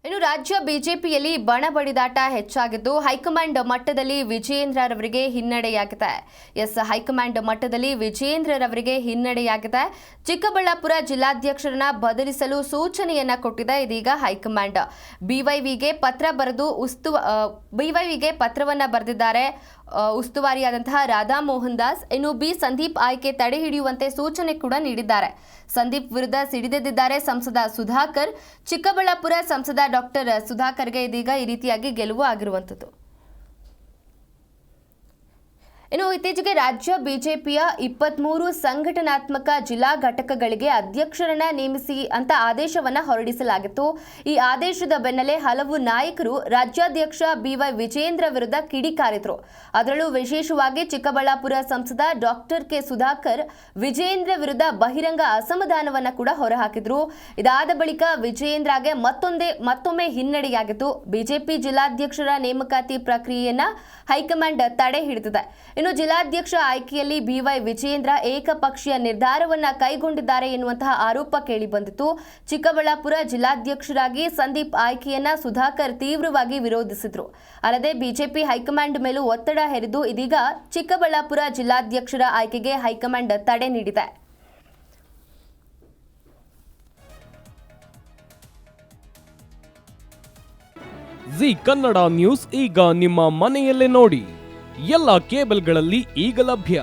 ಇನ್ನು ರಾಜ್ಯ ಬಿಜೆಪಿಯಲ್ಲಿ ಬಣ ಬಡಿದಾಟ ಹೆಚ್ಚಾಗಿದ್ದು ಹೈಕಮಾಂಡ್ ಮಟ್ಟದಲ್ಲಿ ವಿಜಯೇಂದ್ರರವರಿಗೆ ಹಿನ್ನಡೆಯಾಗಿದೆ. ಹೈಕಮಾಂಡ್ ಮಟ್ಟದಲ್ಲಿ ವಿಜಯೇಂದ್ರರವರಿಗೆ ಹಿನ್ನಡೆಯಾಗಿದೆ. ಚಿಕ್ಕಬಳ್ಳಾಪುರ ಜಿಲ್ಲಾಧ್ಯಕ್ಷರನ್ನ ಬದಲಿಸಲು ಸೂಚನೆಯನ್ನ ಕೊಟ್ಟಿದೆ ಇದೀಗ ಹೈಕಮಾಂಡ್. ಬಿವೈವಿಗೆ ಪತ್ರವನ್ನ ಬರೆದಿದ್ದಾರೆ ಉಸ್ತುವಾರಿಯಾದಂತಹ ರಾಧಾ ಮೋಹನ್ ದಾಸ್. ಇನ್ನು ಸಂದೀಪ್ ಆಯ್ಕೆ ತಡೆ ಹಿಡಿಯುವಂತೆ ಸೂಚನೆ ಕೂಡ ನೀಡಿದ್ದಾರೆ. ಸಂದೀಪ್ ವಿರುದ್ಧ ಸಿಡಿದೆದ್ದಿದ್ದಾರೆ ಸಂಸದ ಸುಧಾಕರ್. ಚಿಕ್ಕಬಳ್ಳಾಪುರ ಸಂಸದ ಡಾಕ್ಟರ್ ಸುಧಾಕರ್ಗೆ ಇದೀಗ ಈ ರೀತಿಯಾಗಿ ಗೆಲುವು ಆಗಿರುವಂಥದ್ದು. ಇನ್ನು ಇತ್ತೀಚೆಗೆ ರಾಜ್ಯ ಬಿಜೆಪಿಯ 23 ಸಂಘಟನಾತ್ಮಕ ಜಿಲ್ಲಾ ಘಟಕಗಳಿಗೆ ಅಧ್ಯಕ್ಷರನ್ನ ನೇಮಿಸಿ ಅಂತ ಆದೇಶವನ್ನ ಹೊರಡಿಸಲಾಗಿತ್ತು. ಈ ಆದೇಶದ ಬೆನ್ನಲ್ಲೇ ಹಲವು ನಾಯಕರು ರಾಜ್ಯಾಧ್ಯಕ್ಷ ಬಿವೈ ವಿಜಯೇಂದ್ರ ವಿರುದ್ಧ ಕಿಡಿಕಾರಿದ್ರು. ಅದರಲ್ಲೂ ವಿಶೇಷವಾಗಿ ಚಿಕ್ಕಬಳ್ಳಾಪುರ ಸಂಸದ ಡಾಕ್ಟರ್ ಕೆ ಸುಧಾಕರ್ ವಿಜಯೇಂದ್ರ ವಿರುದ್ಧ ಬಹಿರಂಗ ಅಸಮಾಧಾನವನ್ನ ಕೂಡ ಹೊರಹಾಕಿದ್ರು. ಇದಾದ ಬಳಿಕ ವಿಜಯೇಂದ್ರಗೆ ಮತ್ತೊಮ್ಮೆ ಹಿನ್ನಡೆಯಾಗಿತ್ತು. ಬಿಜೆಪಿ ಜಿಲ್ಲಾಧ್ಯಕ್ಷರ ನೇಮಕಾತಿ ಪ್ರಕ್ರಿಯೆಯನ್ನ ಹೈಕಮಾಂಡ್ ತಡೆ ಹಿಡಿದಿದೆ. ಇನ್ನು ಜಿಲ್ಲಾಧ್ಯಕ್ಷ ಆಯ್ಕೆಯಲ್ಲಿ ಬಿವೈ ವಿಜಯೇಂದ್ರ ಏಕಪಕ್ಷೀಯ ನಿರ್ಧಾರವನ್ನ ಕೈಗೊಂಡಿದ್ದಾರೆ ಎನ್ನುವಂತಹ ಆರೋಪ ಕೇಳಿಬಂದಿತ್ತು. ಚಿಕ್ಕಬಳ್ಳಾಪುರ ಜಿಲ್ಲಾಧ್ಯಕ್ಷರಾಗಿ ಸಂದೀಪ್ ಆಯ್ಕೆಯನ್ನ ಸುಧಾಕರ್ ತೀವ್ರವಾಗಿ ವಿರೋಧಿಸಿದ್ರು. ಅಲ್ಲದೆ ಬಿಜೆಪಿ ಹೈಕಮಾಂಡ್ ಮೇಲೂ ಒತ್ತಡ ಹೇರಿದ್ದು ಇದೀಗ ಚಿಕ್ಕಬಳ್ಳಾಪುರ ಜಿಲ್ಲಾಧ್ಯಕ್ಷರ ಆಯ್ಕೆಗೆ ಹೈಕಮಾಂಡ್ ತಡೆ ನೀಡಿದೆ. ಜಿ ಕನ್ನಡ ನ್ಯೂಸ್ ಈಗ ನಿಮ್ಮ ಮನೆಯಲ್ಲೇ ನೋಡಿ. ಎಲ್ಲ ಕೇಬಲ್ಗಳಲ್ಲಿ ಈಗ ಲಭ್ಯ.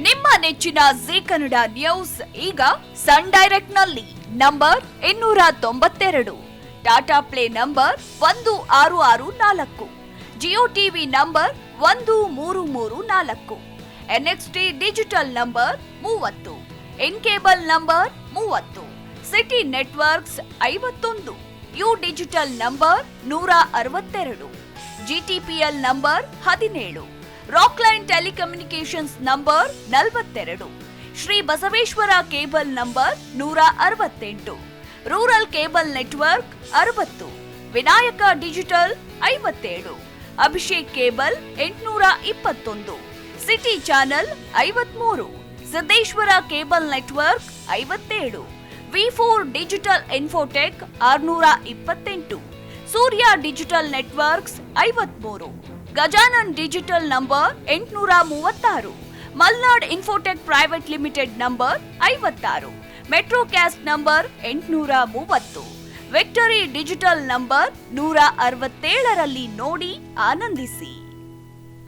ನಿಮ್ಮ ನೆಚ್ಚಿನ ಜಿ ಕನ್ನಡ ನ್ಯೂಸ್ ಈಗ ಸನ್ ಡೈರೆಕ್ಟ್ ನಲ್ಲಿ number 292, Tata Play number 1664, Jio TV number 1334, NXT digital number 30, N cable number 30, city networks 51, U digital number 162, GTPL number 17, Rockline telecommunications number 42, Shri Basaveshwara cable number 168, rural cable network 60, Vinayaka digital 57, Abhishek cable 821, city channel 53, Siddeshwara cable network 57, ವಿ4 digital infotech 628, Surya digital networks 53, Gajanan digital number 836, Malnad infotech private limited number 56, Metrocast number 830, Victory digital number 167ರಲ್ಲಿ ನೋಡಿ ಆನಂದಿಸಿ.